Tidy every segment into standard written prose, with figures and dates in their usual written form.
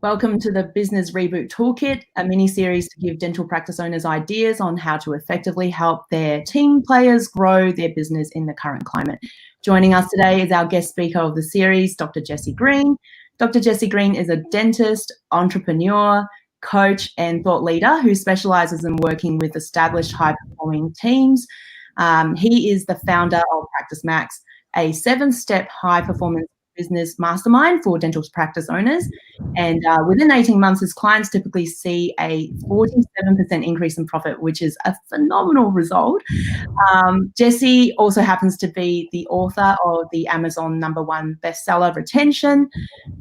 Welcome to the Business Reboot Toolkit, a mini-series to give dental practice owners ideas on how to effectively help their team players grow their business in the current climate. Joining us today is our guest speaker of the series, Dr. Jessie Green. Dr. Jessie Green is a dentist, entrepreneur, coach, and thought leader who specializes in working with established high-performing teams. He is the founder of Practice Max, a 7-step high-performance business mastermind for dental practice owners. And within 18 months, his clients typically see a 47% increase in profit, which is a phenomenal result. Jessie also happens to be the author of the Amazon #1 bestseller, Retention,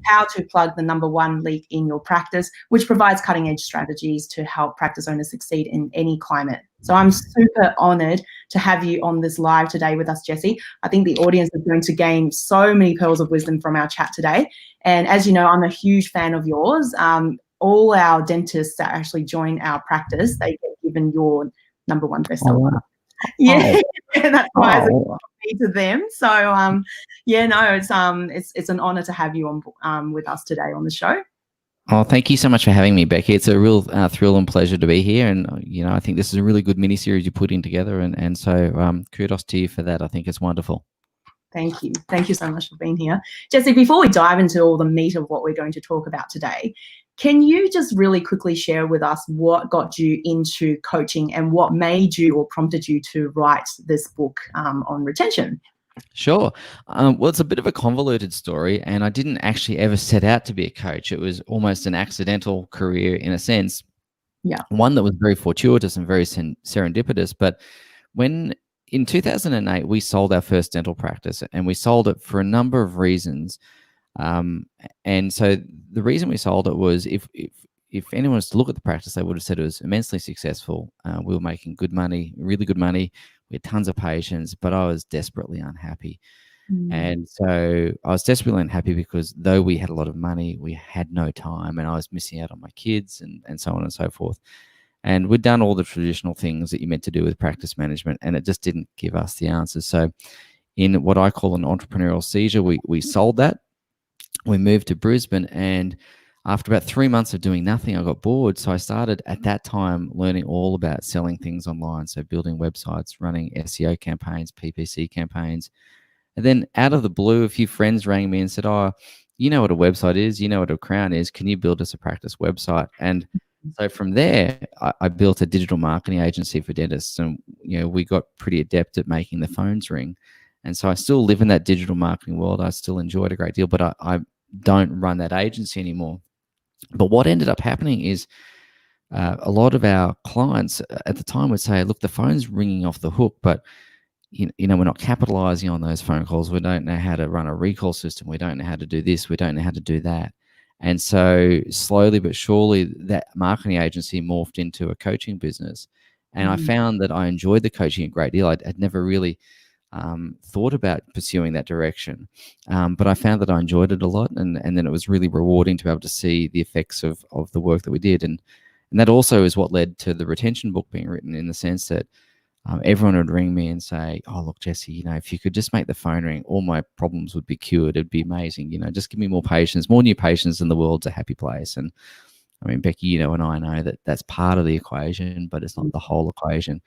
How to Plug the #1 Leak in Your Practice, which provides cutting-edge strategies to help practice owners succeed in any climate. So I'm super honoured to have you on this live today with us, Jessie. I think the audience is going to gain so many pearls of wisdom from our chat today. And as you know, I'm a huge fan of yours. All our dentists that actually join our practice, they get given your #1 bestseller. Oh. Yeah, that's why it's to them. So yeah, no, it's an honour to have you on with us today on the show. Oh, thank you so much for having me, Becky. It's a real thrill and pleasure to be here. And, you know, I think this is a really good mini-series you're putting together. And so kudos to you for that. I think it's wonderful. Thank you. Thank you so much for being here. Jessie, before we dive into all the meat of what we're going to talk about today, can you just really quickly share with us what got you into coaching and what made you or prompted you to write this book on retention? Sure. Well, it's a bit of a convoluted story, and I didn't actually ever set out to be a coach. It was almost an accidental career in a sense. Yeah. One that was very fortuitous and very serendipitous. But when in 2008, we sold our first dental practice, and we sold it for a number of reasons. And so the reason we sold it was if anyone was to look at the practice, they would have said it was immensely successful. We were making good money, really good money. We had tons of patients, but I was desperately unhappy. And so I was desperately unhappy because though we had a lot of money, we had no time, and I was missing out on my kids and so on and so forth. And we'd done all the traditional things that you're meant to do with practice management, and it just didn't give us the answers. So in what I call an entrepreneurial seizure, we sold that. We moved to Brisbane, and after about 3 months of doing nothing, I got bored. So I started at that time learning all about selling things online. So building websites, running SEO campaigns, PPC campaigns. And then out of the blue, a few friends rang me and said, "Oh, you know what a website is, you know what a crown is. Can you build us a practice website?" And so from there, I built a digital marketing agency for dentists. And, you know, we got pretty adept at making the phones ring. And so I still live in that digital marketing world. I still enjoy it a great deal, but I don't run that agency anymore. But what ended up happening is a lot of our clients at the time would say, "Look, the phone's ringing off the hook, but you know, we're not capitalizing on those phone calls. We don't know how to run a recall system. We don't know how to do this. We don't know how to do that." And so slowly but surely, that marketing agency morphed into a coaching business. And I found that I enjoyed the coaching a great deal. I'd never really thought about pursuing that direction. But I found that I enjoyed it a lot. And then it was really rewarding to be able to see the effects of the work that we did. And that also is what led to the retention book being written, in the sense that everyone would ring me and say, "Oh, look, Jessie, you know, if you could just make the phone ring, all my problems would be cured. It'd be amazing. You know, just give me more patients, more new patients, and the world's a happy place." And I mean, Becky, you know, and I know that that's part of the equation, but it's not the whole equation.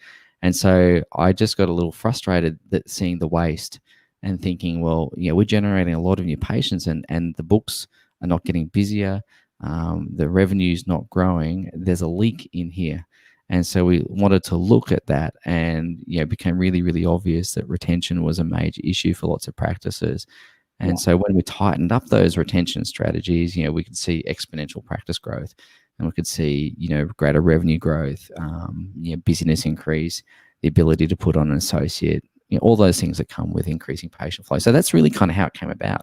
And so I just got a little frustrated that seeing the waste and thinking, well, you know, we're generating a lot of new patients, and the books are not getting busier. The revenue's not growing. There's a leak in here. And so we wanted to look at that, and, you know, it became really, really obvious that retention was a major issue for lots of practices. And so when we tightened up those retention strategies, you know, we could see exponential practice growth, and we could see, you know, greater revenue growth, you know, busyness increase, the ability to put on an associate, you know, all those things that come with increasing patient flow. So that's really kind of how it came about.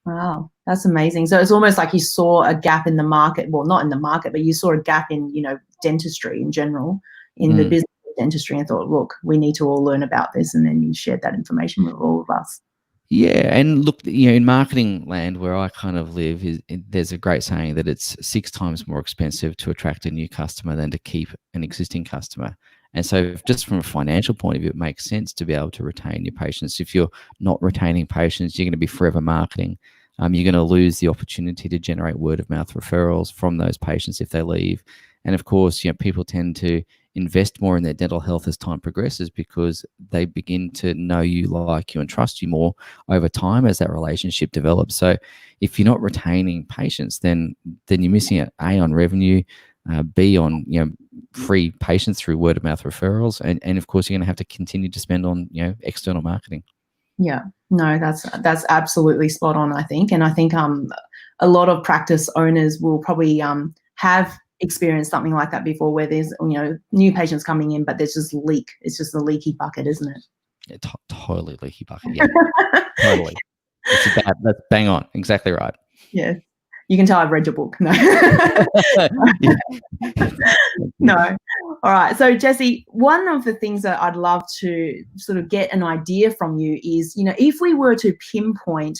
Wow, that's amazing. So it's almost like you saw a gap in the market. Well, not in the market, but you saw a gap in, you know, dentistry in general, in the business of dentistry, and thought, look, we need to all learn about this. And then you shared that information with all of us. Yeah, and look, you know, in marketing land where I kind of live, there's a great saying that it's 6 times more expensive to attract a new customer than to keep an existing customer. And so just from a financial point of view, it makes sense to be able to retain your patients. If you're not retaining patients, you're going to be forever marketing. You're going to lose the opportunity to generate word of mouth referrals from those patients if they leave. And of course, people tend to invest more in their dental health as time progresses because they begin to know you, like you, and trust you more over time as that relationship develops. So if you're not retaining patients, then you're missing out, A, on revenue, B, on free patients through word of mouth referrals, and of course you're going to have to continue to spend on external marketing. Yeah, no, that's absolutely spot on, I think. And I think a lot of practice owners will probably have experienced something like that before, where there's new patients coming in, but there's just leak. It's just a leaky bucket, isn't it? Yeah, totally leaky bucket. Yeah, totally. That's bang on. Exactly right. Yeah. You can tell I've read your book. No. No. All right. So, Jesse, one of the things that I'd love to sort of get an idea from you is, if we were to pinpoint,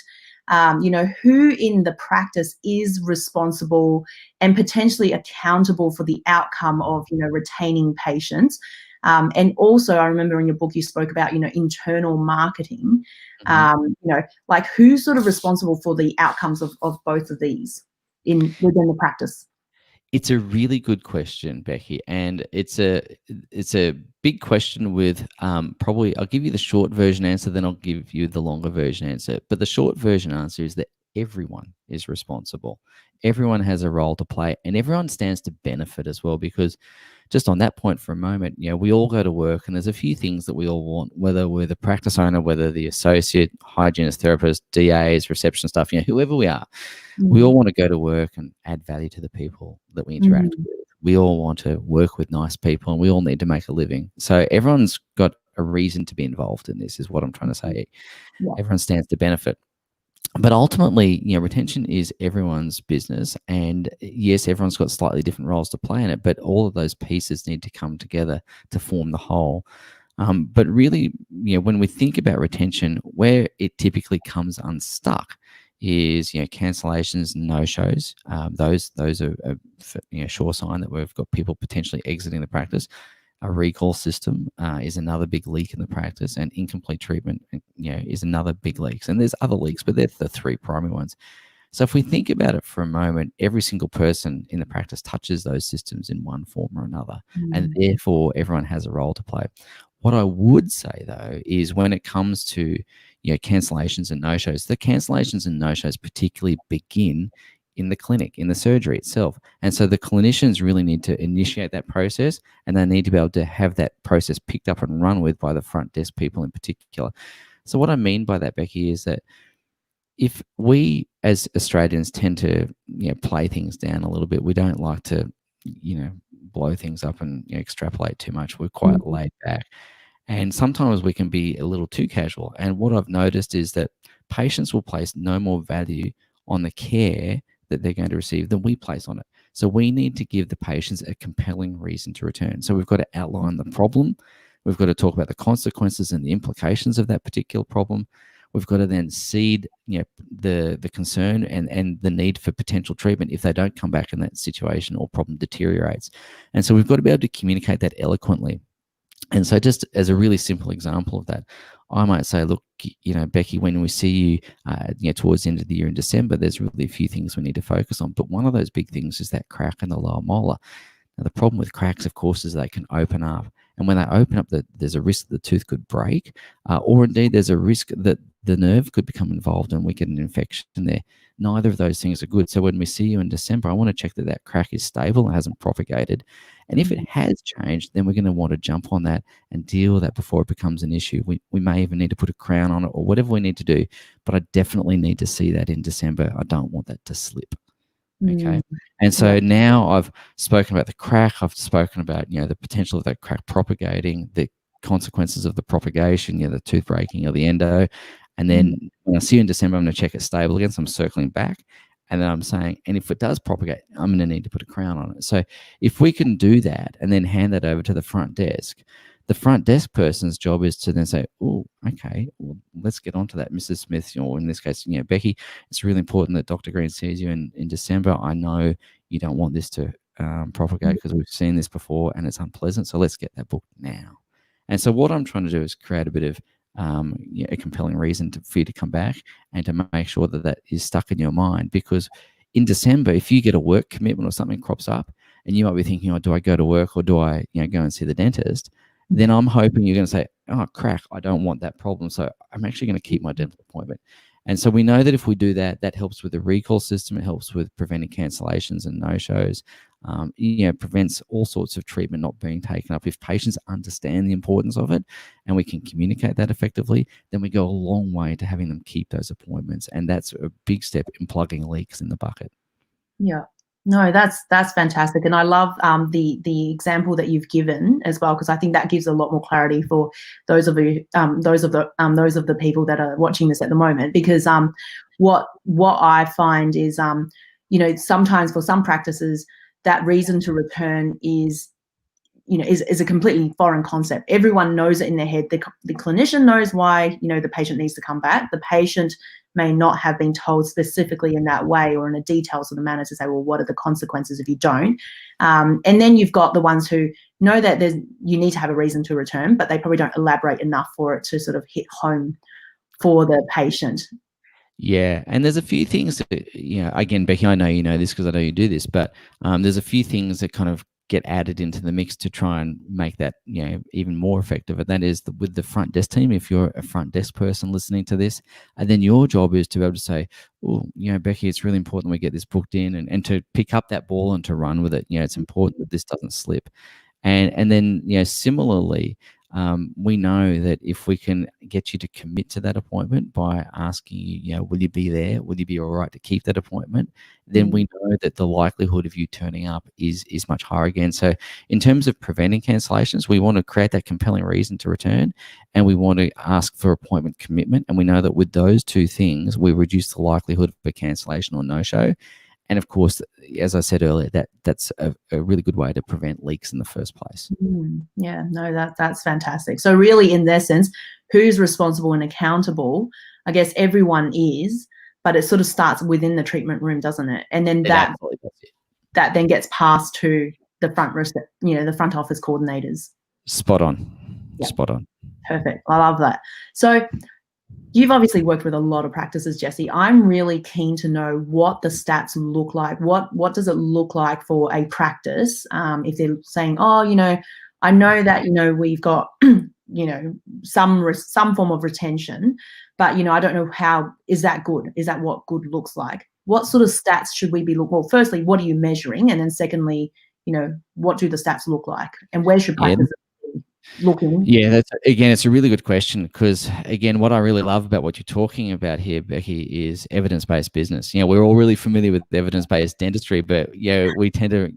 who in the practice is responsible and potentially accountable for the outcome of, retaining patients. And also, I remember in your book you spoke about, internal marketing. Like who's sort of responsible for the outcomes of both of these within the practice? It's a really good question, Becky, and it's a big question with probably I'll give you the short version answer, then I'll give you the longer version answer. But the short version answer is that everyone is responsible. Everyone has a role to play, and everyone stands to benefit as well, because just on that point for a moment, we all go to work and there's a few things that we all want, whether we're the practice owner, whether the associate, hygienist, therapist, DAs, reception staff, whoever we are. We all want to go to work and add value to the people that we interact with. We all want to work with nice people, and we all need to make a living. So everyone's got a reason to be involved in this, is what I'm trying to say. Yeah. Everyone stands to benefit. But ultimately, retention is everyone's business. And yes, everyone's got slightly different roles to play in it, but all of those pieces need to come together to form the whole. But really, when we think about retention, where it typically comes unstuck is cancellations, no-shows. Those are a sure sign that we've got people potentially exiting the practice. A recall system is another big leak in the practice, and incomplete treatment is another big leak. And there's other leaks, but they're the three primary ones. So if we think about it for a moment, every single person in the practice touches those systems in one form or another, and therefore everyone has a role to play. What I would say, though, is when it comes to cancellations and no-shows, the cancellations and no-shows particularly begin in the clinic, in the surgery itself. And so the clinicians really need to initiate that process, and they need to be able to have that process picked up and run with by the front desk people in particular. So what I mean by that, Becky, is that if we as Australians tend to play things down a little bit, we don't like to blow things up and extrapolate too much. We're quite laid back. And sometimes we can be a little too casual. And what I've noticed is that patients will place no more value on the care that they're going to receive than we place on it. So we need to give the patients a compelling reason to return. So we've got to outline the problem. We've got to talk about the consequences and the implications of that particular problem. We've got to then seed the concern and the need for potential treatment if they don't come back in that situation or problem deteriorates. And so we've got to be able to communicate that eloquently. And so just as a really simple example of that, I might say, look, Becky, when we see you, towards the end of the year in December, there's really a few things we need to focus on. But one of those big things is that crack in the lower molar. Now, the problem with cracks, of course, is they can open up. And when they open up, there's a risk that the tooth could break, or indeed there's a risk that the nerve could become involved and we get an infection there. Neither of those things are good. So when we see you in December, I want to check that crack is stable and hasn't propagated. And if it has changed, then we're going to want to jump on that and deal with that before it becomes an issue. We may even need to put a crown on it or whatever we need to do, but I definitely need to see that in December. I don't want that to slip. Okay. And so now I've spoken about the crack. I've spoken about, the potential of that crack propagating, the consequences of the propagation, the tooth breaking or the endo. And then when I see you in December, I'm going to check it's stable again. So I'm circling back. And then I'm saying, and if it does propagate, I'm going to need to put a crown on it. So if we can do that and then hand that over to the front desk, the front desk person's job is to then say, oh, okay, well, let's get on to that, Mrs. Smith, or in this case, Becky, it's really important that Dr. Green sees you in December. I know you don't want this to propagate because we've seen this before and it's unpleasant. So let's get that booked now. And so what I'm trying to do is create a bit of a compelling reason for you to come back, and to make sure that that is stuck in your mind. Because in December, if you get a work commitment or something crops up, and you might be thinking, oh, do I go to work or do I go and see the dentist? Then I'm hoping you're going to say, oh, crack, I don't want that problem. So I'm actually going to keep my dental appointment. And so we know that if we do that, that helps with the recall system. It helps with preventing cancellations and no-shows. Prevents all sorts of treatment not being taken up. If patients understand the importance of it and we can communicate that effectively, then we go a long way to having them keep those appointments. And that's a big step in plugging leaks in the bucket. Yeah. No, that's fantastic, and I love the example that you've given as well, because I think that gives a lot more clarity for those of the people that are watching this at the moment. Because what I find is sometimes for some practices that reason to return is a completely foreign concept. Everyone knows it in their head. The clinician knows why the patient needs to come back. The patient may not have been told specifically in that way or in a detailed sort of manner to say, well, what are the consequences if you don't? And then you've got the ones who know that you need to have a reason to return, but they probably don't elaborate enough for it to sort of hit home for the patient. Yeah, and there's a few things that, again, Becky, I know you know this because I know you do this, but there's a few things that kind of get added into the mix to try and make that even more effective. And that is with the front desk team. If you're a front desk person listening to this, and then your job is to be able to say, oh, Becky, it's really important we get this booked in, and to pick up that ball and to run with it. It's important that this doesn't slip. And then similarly, we know that if we can get you to commit to that appointment by asking you, will you be there? Will you be all right to keep that appointment? Then we know that the likelihood of you turning up is much higher again. So in terms of preventing cancellations, we want to create that compelling reason to return, and we want to ask for appointment commitment. And we know that with those two things, we reduce the likelihood of a cancellation or no-show. And of course, as I said earlier, that's a really good way to prevent leaks in the first place. Yeah, no, that's fantastic. So really, in their sense, who's responsible and accountable? I guess everyone is, but it sort of starts within the treatment room, doesn't it? And then that then gets passed to the front office coordinators. Spot on. Yep. Spot on. Perfect. I love that. So you've obviously worked with a lot of practices, Jesse. I'm really keen to know what the stats look like. What does it look like for a practice if they're saying, oh, I know that, we've got, some form of retention, but, I don't know how, is that good? Is that what good looks like? What sort of stats should we be looking? Well, firstly, what are you measuring? And then secondly, what do the stats look like? And where should practices be looking? Yeah, it's a really good question, because again, what I really love about what you're talking about here, Becky, is evidence-based business. We're all really familiar with evidence-based dentistry, but we tend to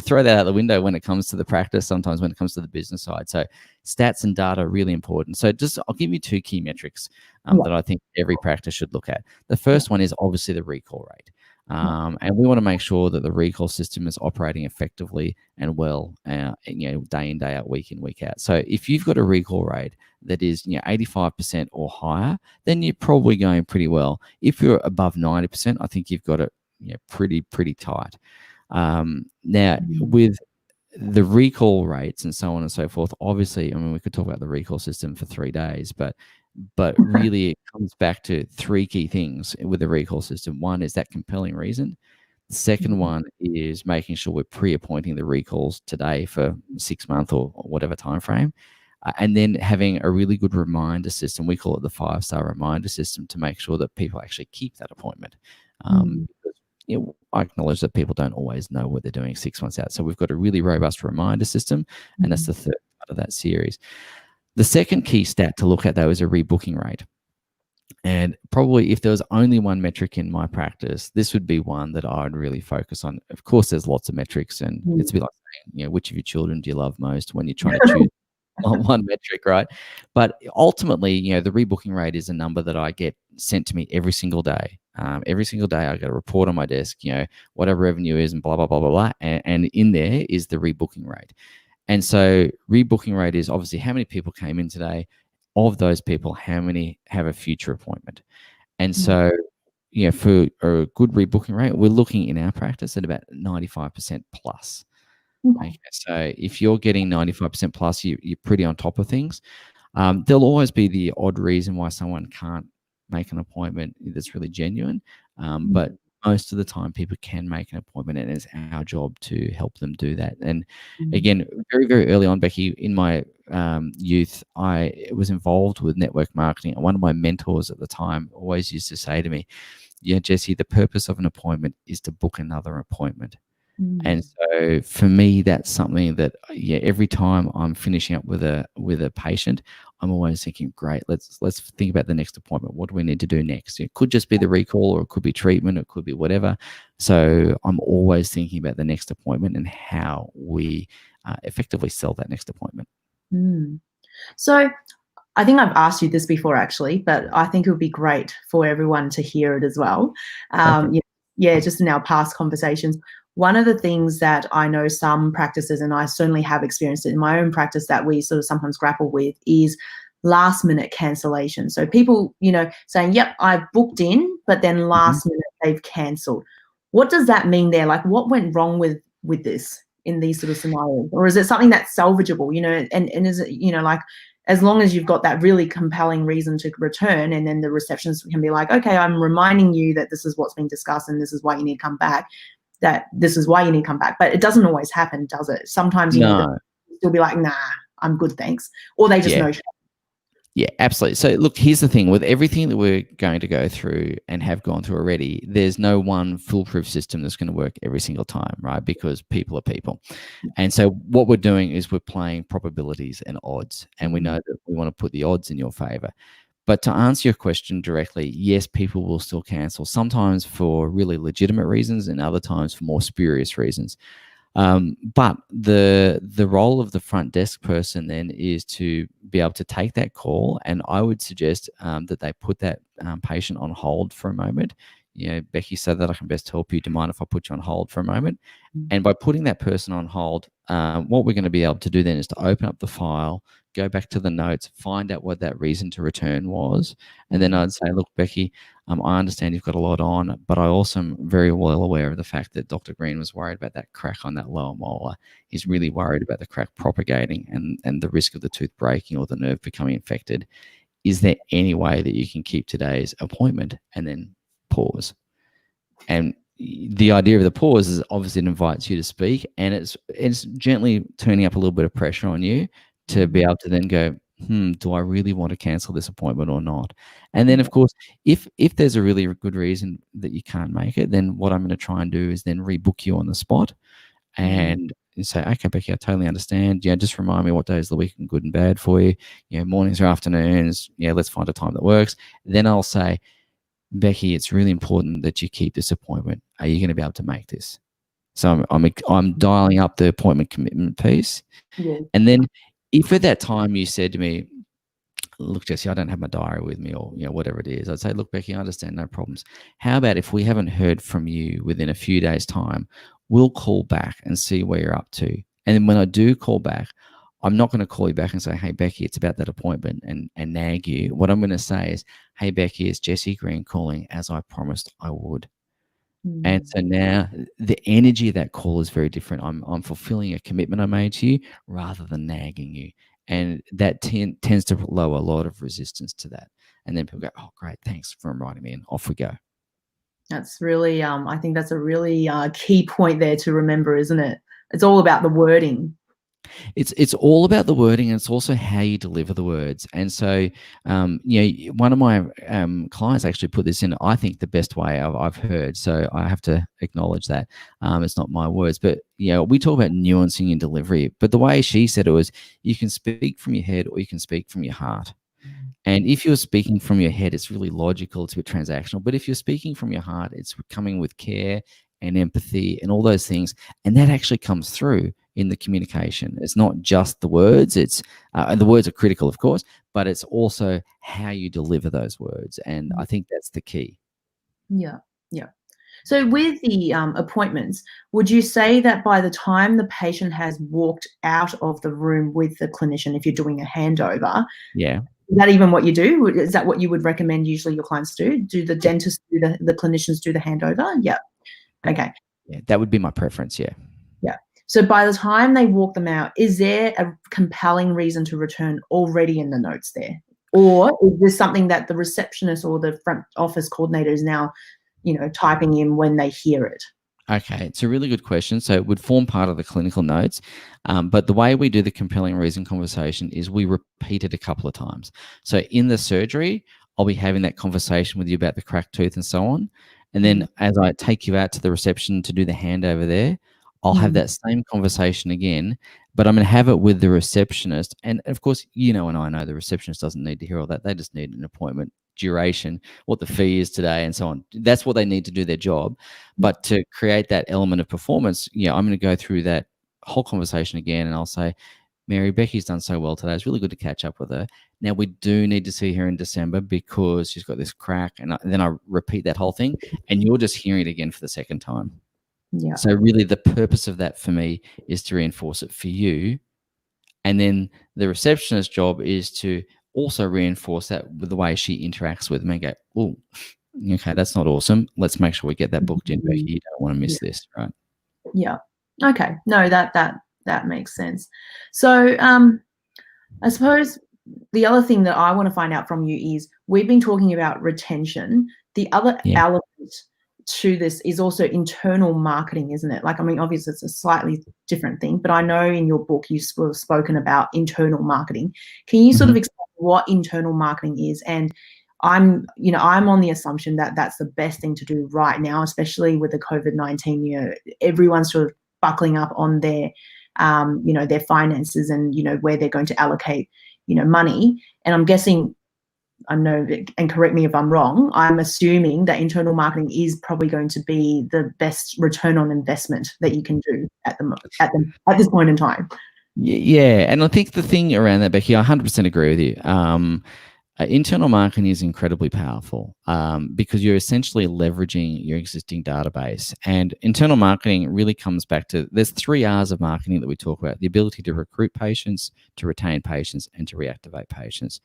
throw that out the window when it comes to the practice, sometimes when it comes to the business side. So stats and data are really important. So I'll give you two key metrics that I think every practice should look at. The first one is obviously the recall rate. And we want to make sure that the recall system is operating effectively and well, day in, day out, week in, week out. So if you've got a recall rate that is 85% or higher, then you're probably going pretty well. If you're above 90%, I think you've got it pretty tight. Now, with the recall rates and so on and so forth, obviously, we could talk about the recall system for 3 days, but really it comes back to three key things with the recall system. One is that compelling reason. The second one is making sure we're pre-appointing the recalls today for 6 months or whatever time frame. And then having a really good reminder system. We call it the 5-star reminder system, to make sure that people actually keep that appointment. I acknowledge that people don't always know what they're doing 6 months out. So we've got a really robust reminder system, and that's the third part of that series. The second key stat to look at, though, is a rebooking rate. And probably if there was only one metric in my practice, this would be one that I would really focus on. Of course, there's lots of metrics, and it's a bit like saying, which of your children do you love most when you're trying to choose one metric, right? But ultimately, the rebooking rate is a number that I get sent to me every single day. Every single day, I get a report on my desk, what our revenue is and blah, blah, blah, blah, blah. And in there is the rebooking rate. And so rebooking rate is obviously how many people came in today. Of those people, how many have a future appointment? And so, for a good rebooking rate, we're looking in our practice at about 95% plus. Okay, so if you're getting 95% plus, you're pretty on top of things. There'll always be the odd reason why someone can't make an appointment that's really genuine, but most of the time people can make an appointment, and it's our job to help them do that. And again, very, very early on, Becky, in my youth, I was involved with network marketing, and one of my mentors at the time always used to say to me, yeah, Jesse, the purpose of an appointment is to book another appointment. And so for me, that's something that, yeah, every time I'm finishing up with a patient, I'm always thinking, great, let's think about the next appointment. What do we need to do next? It could just be the recall, or it could be treatment, it could be whatever. So I'm always thinking about the next appointment and how we effectively sell that next appointment. So I think I've asked you this before, actually, but I think it would be great for everyone to hear it as well. Just in our past conversations, one of the things that I know some practices, and I certainly have experienced it in my own practice, that we sort of sometimes grapple with is last minute cancellation. So people, saying, yep, I've booked in, but then last minute they've cancelled. What does that mean there? Like, what went wrong with this in these sort of scenarios? Or is it something that's salvageable, and is it, like, as long as you've got that really compelling reason to return, and then the receptionist can be like, okay, I'm reminding you that this is what's been discussed and this is why you need to come back, But it doesn't always happen, does it? Sometimes you need to still be like, nah, I'm good, thanks. Or they just know. Yeah, absolutely. So look, here's the thing. With everything that we're going to go through and have gone through already, there's no one foolproof system that's going to work every single time, right? Because people are people. And so what we're doing is we're playing probabilities and odds, and we know that we want to put the odds in your favor. But to answer your question directly, yes, people will still cancel, sometimes for really legitimate reasons and other times for more spurious reasons. But the role of the front desk person then is to be able to take that call, and I would suggest that they put that patient on hold for a moment. Becky said that I can best help you. Do you mind if I put you on hold for a moment? And by putting that person on hold, what we're going to be able to do then is to open up the file, go back to the notes, find out what that reason to return was. And then I'd say, look, Becky, I understand you've got a lot on, but I also am very well aware of the fact that Dr. Green was worried about that crack on that lower molar. He's really worried about the crack propagating and the risk of the tooth breaking or the nerve becoming infected. Is there any way that you can keep today's appointment? And then pause. And the idea of the pause is obviously it invites you to speak, and it's gently turning up a little bit of pressure on you to be able to then go, do I really want to cancel this appointment or not? And then, of course, if there's a really good reason that you can't make it, then what I'm going to try and do is then rebook you on the spot and say, okay, Becky, I totally understand. Just remind me what days of the week are good and bad for you. Mornings or afternoons. Let's find a time that works. Then I'll say, Becky, it's really important that you keep this appointment. Are you going to be able to make this? So I'm dialing up the appointment commitment piece. And then if at that time you said to me, look, Jesse, I don't have my diary with me, or whatever it is, I'd say, look, Becky, I understand, no problems. How about if we haven't heard from you within a few days' time, we'll call back and see where you're up to. And then when I do call back, I'm not going to call you back and say, hey, Becky, it's about that appointment and nag you. What I'm going to say is, hey, Becky, it's Jesse Green calling, as I promised I would. And so now the energy of that call is very different. I'm fulfilling a commitment I made to you rather than nagging you. And that tends to lower a lot of resistance to that. And then people go, oh, great, thanks for reminding me, and off we go. That's really, I think that's a really key point there to remember, isn't it? It's all about the wording. It's all about the wording, and it's also how you deliver the words. And so, one of my clients actually put this in, I think, the best way I've heard. So I have to acknowledge that. It's not my words, but we talk about nuancing in delivery. But the way she said it was, you can speak from your head or you can speak from your heart. And if you're speaking from your head, it's really logical, it's a bit transactional. But if you're speaking from your heart, it's coming with care and empathy and all those things. And that actually comes through in the communication. It's not just the words. It's the words are critical, of course, but it's also how you deliver those words. And I think that's the key. Yeah. So with the appointments, would you say that by the time the patient has walked out of the room with the clinician, if you're doing a handover, is that even what you do? Is that what you would recommend usually your clients do? Do the dentists do the clinicians do the handover? Yeah. Okay. Yeah, that would be my preference. Yeah. So by the time they walk them out, is there a compelling reason to return already in the notes there? Or is this something that the receptionist or the front office coordinator is now, typing in when they hear it? Okay, it's a really good question. So it would form part of the clinical notes. But the way we do the compelling reason conversation is we repeat it a couple of times. So in the surgery, I'll be having that conversation with you about the cracked tooth and so on. And then as I take you out to the reception to do the handover there, I'll have that same conversation again, but I'm going to have it with the receptionist. And of course, and I know the receptionist doesn't need to hear all that. They just need an appointment duration, what the fee is today, and so on. That's what they need to do their job. But to create that element of performance, I'm going to go through that whole conversation again, and I'll say, Mary, Becky's done so well today. It's really good to catch up with her. Now, we do need to see her in December because she's got this crack. And then I repeat that whole thing, and you're just hearing it again for the second time. Yeah. So really the purpose of that for me is to reinforce it for you. And then the receptionist's job is to also reinforce that with the way she interacts with me and go, oh, okay, that's not awesome. Let's make sure we get that booked in, Becky. You don't want to miss this, right? Yeah. Okay. No, that makes sense. So I suppose the other thing that I want to find out from you is we've been talking about retention. The other element to this is also internal marketing, isn't it? Like, I mean, obviously it's a slightly different thing, but I know in your book you've sort of spoken about internal marketing. Can you sort of explain what internal marketing is? And I'm on the assumption that that's the best thing to do right now, especially with the COVID-19. Everyone's sort of buckling up on their, their finances and where they're going to allocate, money. And I'm guessing, I know, and correct me if I'm wrong, I'm assuming that internal marketing is probably going to be the best return on investment that you can do at this point in time. Yeah, and I think the thing around that, Becky, I 100% agree with you. Internal marketing is incredibly powerful because you're essentially leveraging your existing database. And internal marketing really comes back to, there's 3 R's of marketing that we talk about: the ability to recruit patients, to retain patients, and to reactivate patients.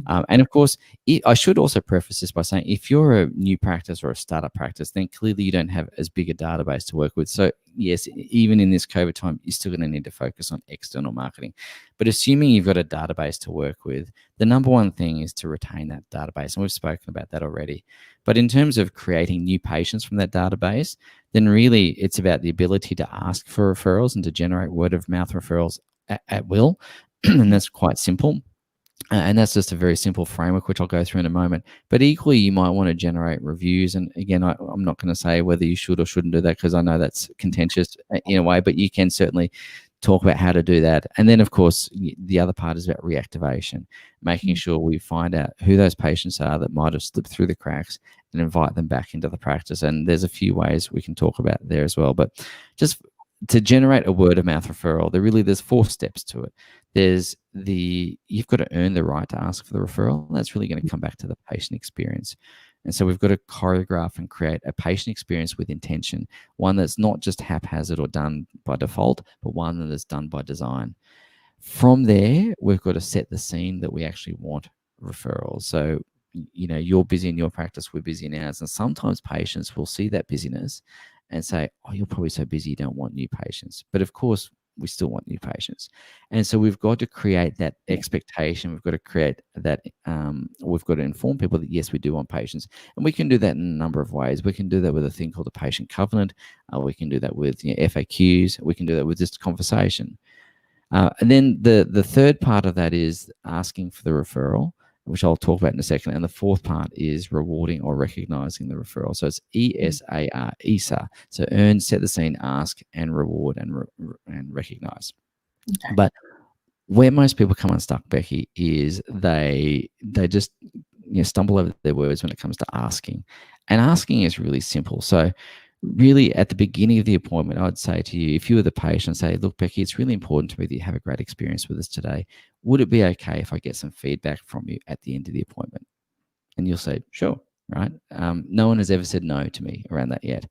And of course, I should also preface this by saying, if you're a new practice or a startup practice, then clearly you don't have as big a database to work with. So yes, even in this COVID time, you're still going to need to focus on external marketing. But assuming you've got a database to work with, the number one thing is to retain that database. And we've spoken about that already. But in terms of creating new patients from that database, then really it's about the ability to ask for referrals and to generate word of mouth referrals at will. And that's quite simple. And that's just a very simple framework, which I'll go through in a moment. But equally, you might want to generate reviews. And again, I'm not going to say whether you should or shouldn't do that, because I know that's contentious in a way, but you can certainly talk about how to do that. And then, of course, the other part is about reactivation, making sure we find out who those patients are that might have slipped through the cracks and invite them back into the practice. And there's a few ways we can talk about there as well. But just to generate a word of mouth referral, there's 4 steps to it. There's you've got to earn the right to ask for the referral. That's really going to come back to the patient experience. And so we've got to choreograph and create a patient experience with intention, one that's not just haphazard or done by default, but one that is done by design. From there, we've got to set the scene that we actually want referrals. So, you're busy in your practice, we're busy in ours. And sometimes patients will see that busyness and say, oh, you're probably so busy you don't want new patients. But of course, we still want new patients. And so we've got to create that expectation. We've got to create that, we've got to inform people that, yes, we do want patients. And we can do that in a number of ways. We can do that with a thing called a patient covenant. We can do that with FAQs. We can do that with just conversation. And then the third part of that is asking for the referral, which I'll talk about in a second. And the fourth part is rewarding or recognizing the referral. So it's ESAR, ESA. So earn, set the scene, ask, and reward and recognize. Okay. But where most people come unstuck, Becky, is they just stumble over their words when it comes to asking. And asking is really simple. So really at the beginning of the appointment, I'd say to you, if you were the patient, say, look, Becky, it's really important to me that you have a great experience with us today. Would it be okay if I get some feedback from you at the end of the appointment? And you'll say, sure, right? No one has ever said no to me around that yet.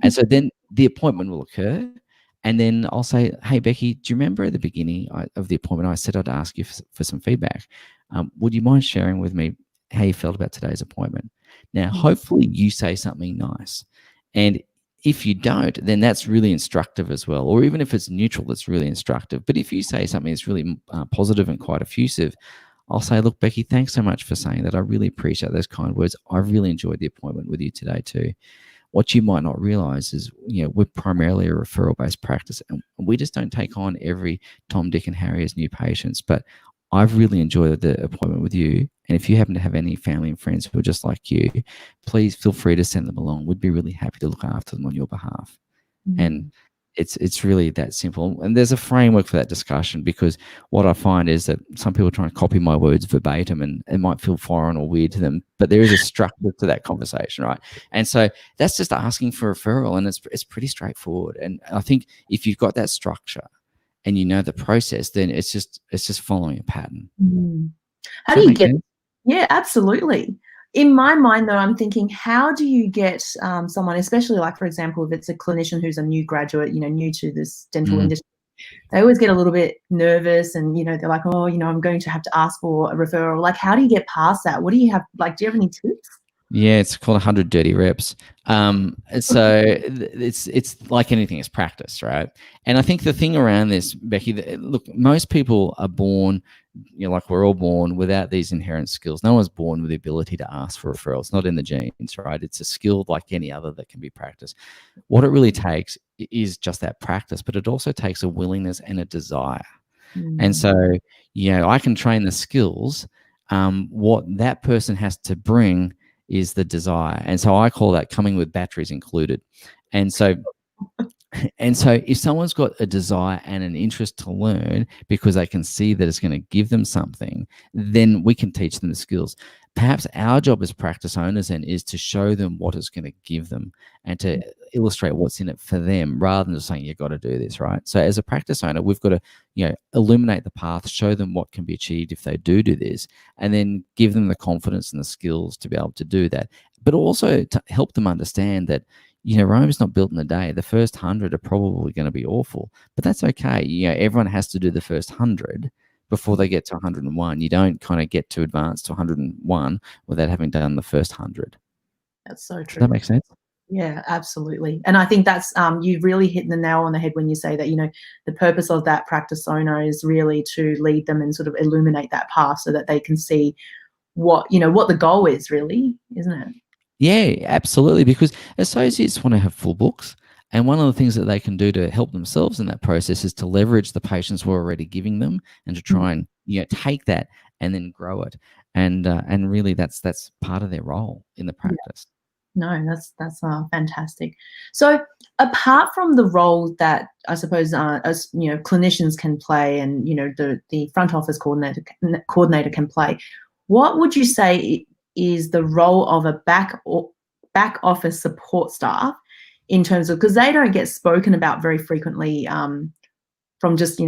And so then the appointment will occur. And then I'll say, hey, Becky, do you remember at the beginning of the appointment, I said I'd ask you for some feedback. Would you mind sharing with me how you felt about today's appointment? Now, hopefully you say something nice. And If you don't, then that's really instructive as well. Or even if it's neutral, that's really instructive. But if you say something that's really positive and quite effusive, I'll say, look, Becky, thanks so much for saying that. I really appreciate those kind words. I really enjoyed the appointment with you today too. What you might not realize is, we're primarily a referral-based practice, and we just don't take on every Tom, Dick, and Harry as new patients. But I've really enjoyed the appointment with you. And if you happen to have any family and friends who are just like you, please feel free to send them along. We'd be really happy to look after them on your behalf. And it's really that simple. And there's a framework for that discussion, because what I find is that some people try and copy my words verbatim, and it might feel foreign or weird to them, but there is a structure to that conversation, right? And so that's just asking for a referral, and it's pretty straightforward. And I think if you've got that structure and you know the process, then it's just following a pattern. How do you get sense? Yeah, absolutely. In my mind, though, I'm thinking, how do you get someone, especially like, for example, if it's a clinician who's a new graduate, new to this dental industry, they always get a little bit nervous, and, they're like, oh, I'm going to have to ask for a referral. Like, how do you get past that? What do you have, do you have any tips? Yeah, it's called 100 dirty reps. So it's like anything, it's practice, right? And I think the thing around this, Becky, look, most people are born, like we're all born without these inherent skills. No one's born with the ability to ask for referrals. It's not in the genes, right? It's a skill like any other that can be practiced. What it really takes is just that practice, but it also takes a willingness and a desire. And so, I can train the skills. What that person has to bring is the desire. And so I call that coming with batteries included. And so if someone's got a desire and an interest to learn because they can see that it's going to give them something, then we can teach them the skills. Perhaps our job as practice owners then is to show them what it's going to give them and to illustrate what's in it for them, rather than just saying, you've got to do this, right? So as a practice owner, we've got to, illuminate the path, show them what can be achieved if they do this, and then give them the confidence and the skills to be able to do that. But also to help them understand that, Rome's not built in a day. The first 100 are probably going to be awful, but that's okay. Everyone has to do the first 100 before they get to 101. You don't kind of get to advance to 101 without having done the first 100. That's so true. Does that make sense? Yeah, absolutely. And I think that's you really hit the nail on the head when you say that, the purpose of that practice owner is really to lead them and sort of illuminate that path so that they can see what the goal is, really, isn't it? Yeah, absolutely. Because associates want to have full books. And one of the things that they can do to help themselves in that process is to leverage the patients we're already giving them, and to try and take that and then grow it. And really that's part of their role in the practice. No, that's fantastic. So apart from the role that I suppose as clinicians can play, and the front office coordinator can play, what would you say is the role of a back office support staff, in terms of, because they don't get spoken about very frequently from just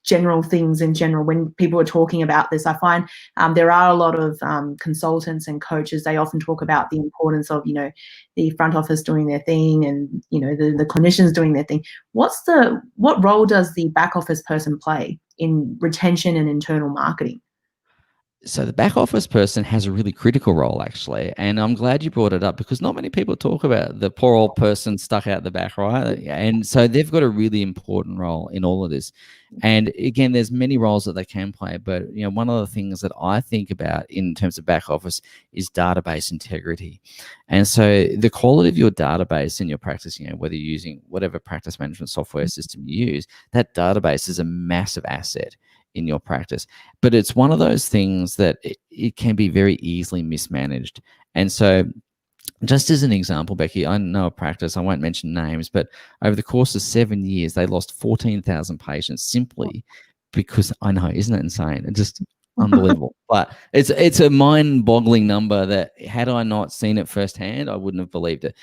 general things in general. When people are talking about this, I find there are a lot of consultants and coaches. They often talk about the importance of the front office doing their thing, and the clinicians doing their thing. What role does the back office person play in retention and internal marketing? So the back office person has a really critical role, actually, and I'm glad you brought it up, because not many people talk about the poor old person stuck out the back, right? And so they've got a really important role in all of this. And again, there's many roles that they can play, but one of the things that I think about in terms of back office is database integrity. And so the quality of your database in your practice, whether you're using whatever practice management software system you use, that database is a massive asset in your practice. But it's one of those things that it can be very easily mismanaged. And so just as an example, Becky, I know a practice, I won't mention names, but over the course of 7 years, they lost 14,000 patients simply because, I know, isn't it insane? It's just unbelievable. But it's a mind-boggling number that, had I not seen it firsthand, I wouldn't have believed it.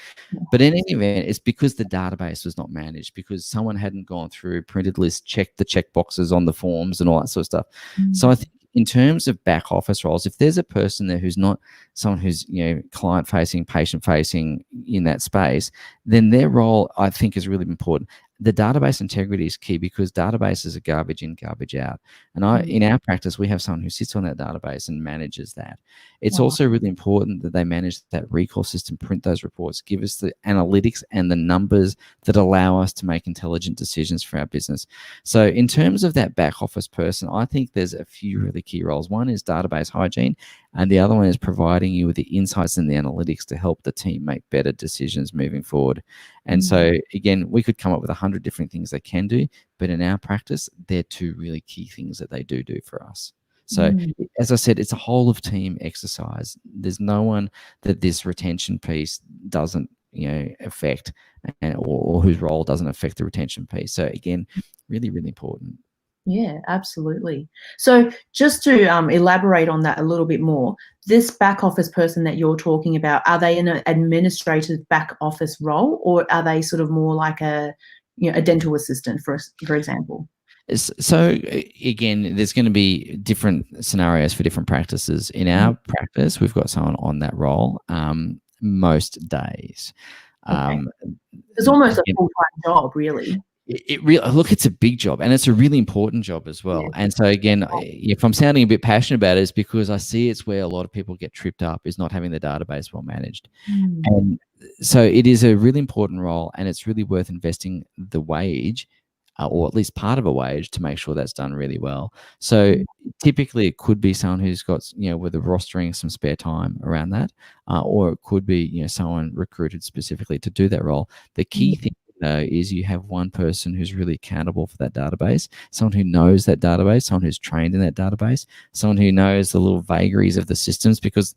But in any event, it's because the database was not managed, because someone hadn't gone through, printed lists, checked the check boxes on the forms and all that sort of stuff. So I think in terms of back office roles, if there's a person there who's not someone who's client-facing, patient-facing in that space, then their role, I think, is really important. the database integrity is key, because databases are garbage in, garbage out. And in our practice, we have someone who sits on that database and manages that. It's also really important that they manage that recall system, print those reports, give us the analytics and the numbers that allow us to make intelligent decisions for our business. So in terms of that back office person, I think there's a few really key roles. One is database hygiene, and the other one is providing you with the insights and the analytics to help the team make better decisions moving forward. And so, again, we could come up with 100 different things they can do, but in our practice, they're two really key things that they do for us. So, as I said, it's a whole of team exercise. There's no one that this retention piece doesn't, affect, or whose role doesn't affect the retention piece. So, again, really, really important. Yeah, absolutely. So just to elaborate on that a little bit more, this back office person that you're talking about, are they in an administrative back office role, or are they sort of more like a dental assistant, for example? So again, there's going to be different scenarios for different practices. In our practice, we've got someone on that role most days. It's almost a full-time job, really. It's a big job, and it's a really important job as well. And so again, if I'm sounding a bit passionate about it, it's because I see it's where a lot of people get tripped up, is not having the database well managed. And so it is a really important role, and it's really worth investing the wage, or at least part of a wage, to make sure that's done really well. So typically it could be someone who's got, with a rostering, some spare time around that, or it could be, someone recruited specifically to do that role. The key thing is you have one person who's really accountable for that database, someone who knows that database, someone who's trained in that database, someone who knows the little vagaries of the systems, because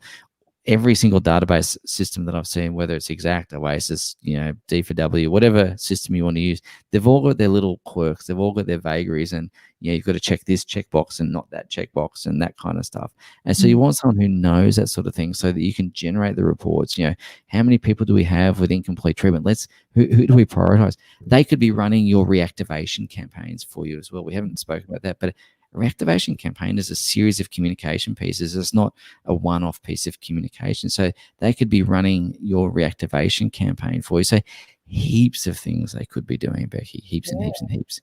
every single database system that I've seen, whether it's Exact, Oasis, D4W, whatever system you want to use, they've all got their little quirks, they've all got their vagaries, and you've got to check this checkbox and not that checkbox and that kind of stuff. And so you want someone who knows that sort of thing, so that you can generate the reports. How many people do we have with incomplete treatment? Who do we prioritize? They could be running your reactivation campaigns for you as well. We haven't spoken about that, but a reactivation campaign is a series of communication pieces. It's not a one-off piece of communication. So they could be running your reactivation campaign for you. So heaps of things they could be doing, Becky, heaps and heaps and heaps.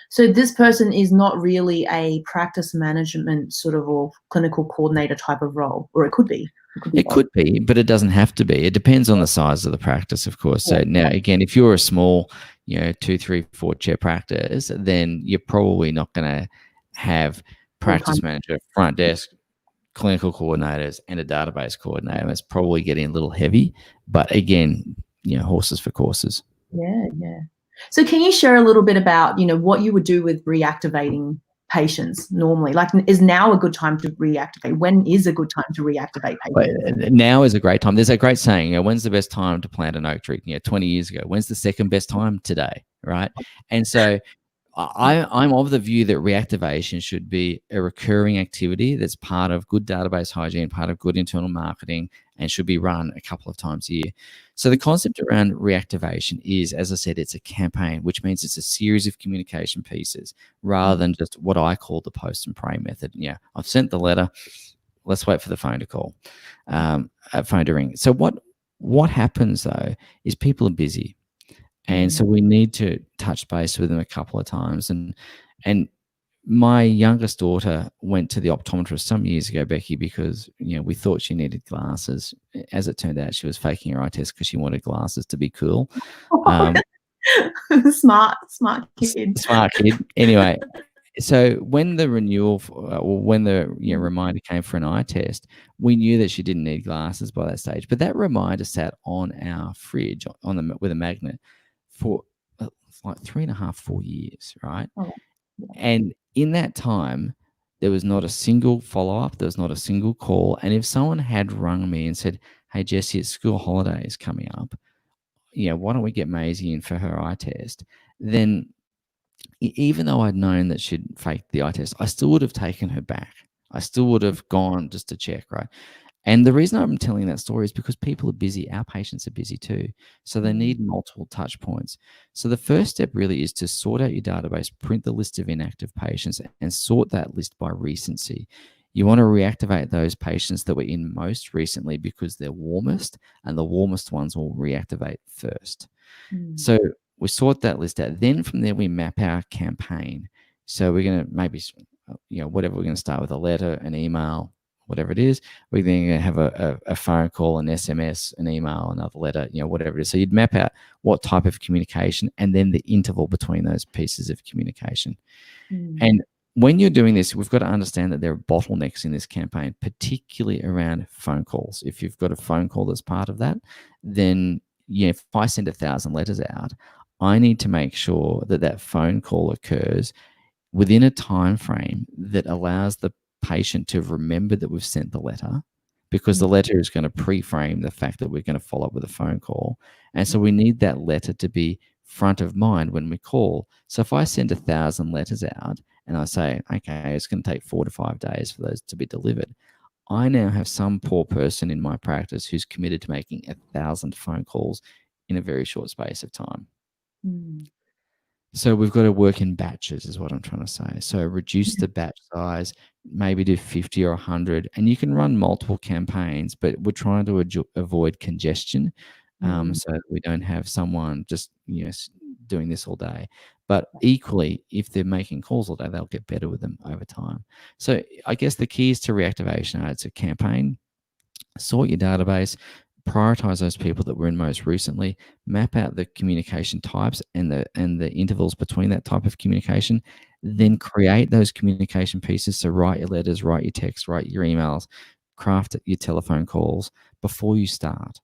So this person is not really a practice management sort of, or clinical coordinator type of role, or it could be. It could be, but it doesn't have to be. It depends on the size of the practice, of course. So now, again, if you're a small, 2, 3, 4 chair practice, then you're probably not going to have practice manager, front desk, clinical coordinators, and a database coordinator. It's probably getting a little heavy, but again, horses for courses. Yeah. So can you share a little bit about, what you would do with reactivating patients normally? Like, is now a good time to reactivate? When is a good time to reactivate patients? Now is a great time. There's a great saying, when's the best time to plant an oak tree? 20 years ago. When's the second best time? Today, right? And so I'm of the view that reactivation should be a recurring activity that's part of good database hygiene, part of good internal marketing, and should be run a couple of times a year. So the concept around reactivation is, as I said, it's a campaign, which means it's a series of communication pieces rather than just what I call the post and pray method. I've sent the letter. Let's wait for the phone to call, phone to ring. So what happens though is people are busy. And so we need to touch base with them a couple of times. And my youngest daughter went to the optometrist some years ago, Becky, because we thought she needed glasses. As it turned out, she was faking her eye test because she wanted glasses to be cool. Smart kid. Smart kid. Anyway, so when the renewal, or when the reminder came for an eye test, we knew that she didn't need glasses by that stage. But that reminder sat on our fridge with a magnet for like 3.5, 4 years, right? And in that time, there was not a single follow-up. There was not a single call. And if someone had rung me and said, hey, Jessie, it's school holidays coming up, why don't we get Maisie in for her eye test? Then even though I'd known that she'd faked the eye test, I still would have taken her back. I still would have gone just to check, right? And the reason I'm telling that story is because people are busy. Our patients are busy too. So they need multiple touch points. So the first step really is to sort out your database, print the list of inactive patients, and sort that list by recency. You want to reactivate those patients that were in most recently because they're warmest, and the warmest ones will reactivate first. So We sort that list out. Then from there, we map our campaign. So we're going to maybe, whatever, we're going to start with a letter, an email, whatever it is. We're then going to have a phone call, an SMS, an email, another letter, whatever it is. So you'd map out what type of communication and then the interval between those pieces of communication. And when you're doing this, we've got to understand that there are bottlenecks in this campaign, particularly around phone calls. If you've got a phone call that's part of that, then if I send 1,000 letters out, I need to make sure that that phone call occurs within a time frame that allows the patient to remember that we've sent the letter, because the letter is going to pre-frame the fact that we're going to follow up with a phone call. And so we need that letter to be front of mind when we call. So if I send 1,000 letters out and I say, okay, it's going to take 4 to 5 days for those to be delivered, I now have some poor person in my practice who's committed to making 1,000 phone calls in a very short space of time. So we've got to work in batches is what I'm trying to say. So reduce the batch size, maybe do 50 or 100, and you can run multiple campaigns, but we're trying to avoid congestion so that we don't have someone just doing this all day. But equally, if they're making calls all day, they'll get better with them over time. So I guess the key is to reactivation. It's a campaign, sort your database, prioritize those people that were in most recently, map out the communication types and the intervals between that type of communication, then create those communication pieces. So write your letters, write your texts, write your emails, craft your telephone calls before you start.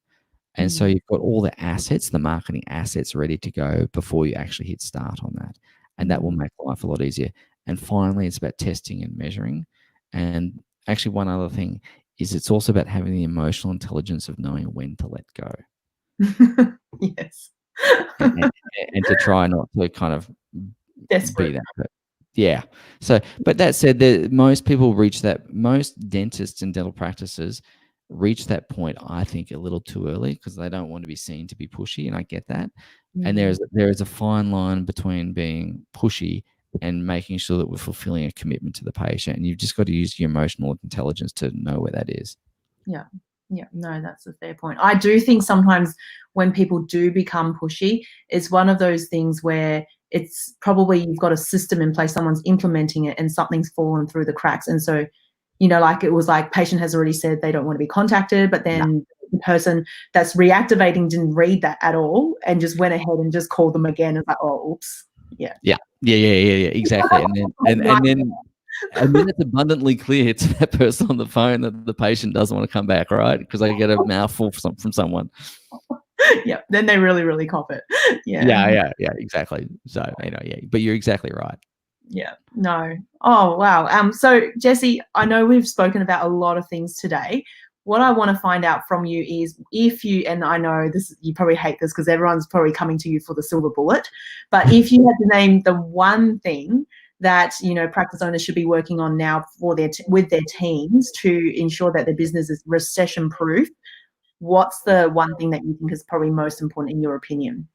And so you've got all the assets, the marketing assets ready to go before you actually hit start on that. And that will make life a lot easier. And finally, it's about testing and measuring. And actually, one other thing is it's also about having the emotional intelligence of knowing when to let go. Yes. and to try not to kind of Desperate. be that. But yeah. So, but that said, most people reach that. Most dentists and dental practices reach that point, I think, a little too early because they don't want to be seen to be pushy, and I get that. And there is a fine line between being pushy and making sure that we're fulfilling a commitment to the patient. And you've just got to use your emotional intelligence to know where that is. Yeah. No, that's a fair point. I do think sometimes when people do become pushy, it's one of those things where it's probably you've got a system in place, someone's implementing it and something's fallen through the cracks. And so, like it was like patient has already said they don't want to be contacted, but then the person that's reactivating didn't read that at all and just went ahead and just called them again. It's like, oh, oops. Yeah, exactly. And then it's abundantly clear to that person on the phone that the patient doesn't want to come back, right? Because they get a mouthful from someone. Yeah, then they really, really cop it. Yeah, exactly. So, but you're exactly right. Yeah, no. Oh, wow. So, Jesse, I know we've spoken about a lot of things today. What I want to find out from you is if you, and I know this, you probably hate this because everyone's probably coming to you for the silver bullet, but if you had to name the one thing that, practice owners should be working on now for with their teams to ensure that their business is recession-proof, what's the one thing that you think is probably most important in your opinion?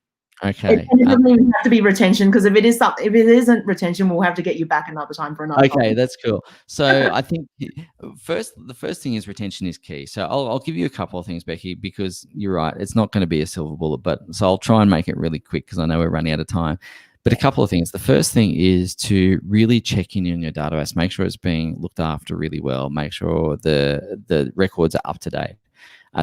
Okay. And it doesn't even have to be retention, because if it isn't retention, we'll have to get you back another time for another. Okay, that's cool. So I think the first thing is retention is key. So I'll give you a couple of things, Becky, because you're right. It's not going to be a silver bullet, but so I'll try and make it really quick because I know we're running out of time. But a couple of things. The first thing is to really check in on your database. Make sure it's being looked after really well. Make sure the records are up to date.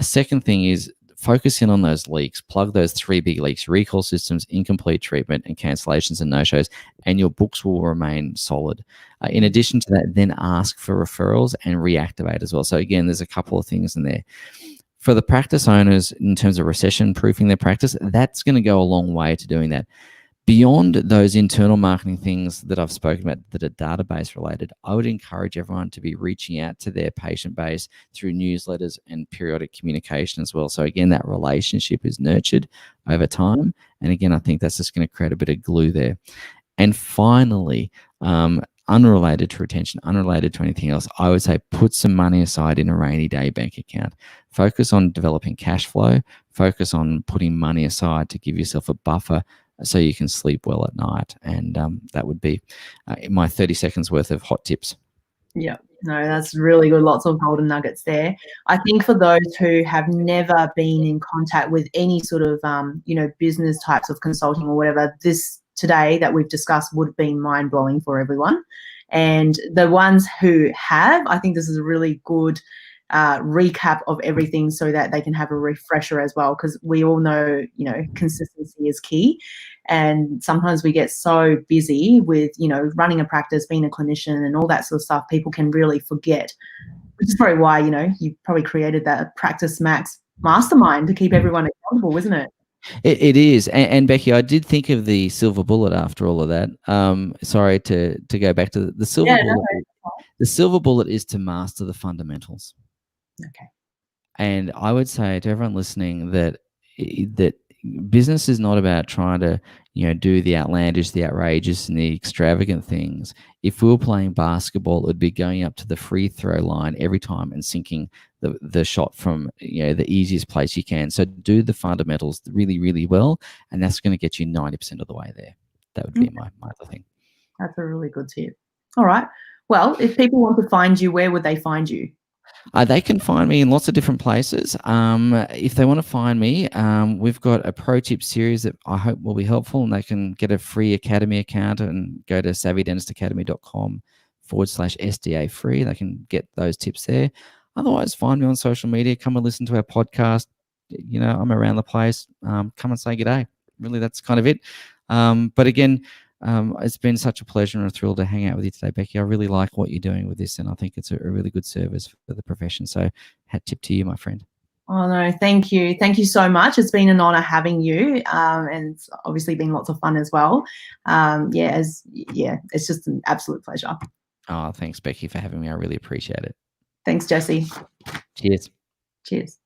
Second thing is focus in on those leaks. Plug those 3 big leaks: recall systems, incomplete treatment, and cancellations and no-shows, and your books will remain solid. In addition to that, then ask for referrals and reactivate as well. So again, there's a couple of things in there. For the practice owners, in terms of recession-proofing their practice, that's going to go a long way to doing that. Beyond those internal marketing things that I've spoken about that are database related, I would encourage everyone to be reaching out to their patient base through newsletters and periodic communication as well. So again, that relationship is nurtured over time. And again, I think that's just going to create a bit of glue there. And finally, unrelated to retention, unrelated to anything else, I would say put some money aside in a rainy day bank account. Focus on developing cash flow. Focus on putting money aside to give yourself a buffer so you can sleep well at night. And that would be my 30 seconds worth of hot tips. Yeah, no, that's really good. Lots of golden nuggets there. I think for those who have never been in contact with any sort of, business types of consulting or whatever, this today that we've discussed would have been mind blowing for everyone. And the ones who have, I think this is a really good recap of everything so that they can have a refresher as well, because we all know, consistency is key. And sometimes we get so busy with, running a practice, being a clinician and all that sort of stuff, people can really forget, which is probably why, you probably created that Practice Max mastermind to keep everyone accountable, isn't it? It is, and Becky, I did think of the silver bullet after all of that. Sorry to go back to the silver bullet. No. The silver bullet is to master the fundamentals. Okay. And I would say to everyone listening that business is not about trying to, do the outlandish, the outrageous, and the extravagant things. If we were playing basketball, it would be going up to the free throw line every time and sinking the shot from, the easiest place you can. So do the fundamentals really, really well, and that's going to get you 90% of the way there. That would be my other thing. That's a really good tip. All right. Well, if people want to find you, where would they find you? They can find me in lots of different places. If they want to find me, we've got a pro tip series that I hope will be helpful, and they can get a free Academy account and go to savvydentistacademy.com/SDA free. They can get those tips there. Otherwise, find me on social media. Come and listen to our podcast. I'm around the place. Come and say good day. Really, that's kind of it. But again, it's been such a pleasure and a thrill to hang out with you today, Becky. I really like what you're doing with this, and I think it's a really good service for the profession. So, hat tip to you, my friend. Oh, no, thank you. Thank you so much. It's been an honor having you, and it's obviously been lots of fun as well. It's just an absolute pleasure. Oh, thanks, Becky, for having me. I really appreciate it. Thanks, Jesse. Cheers. Cheers.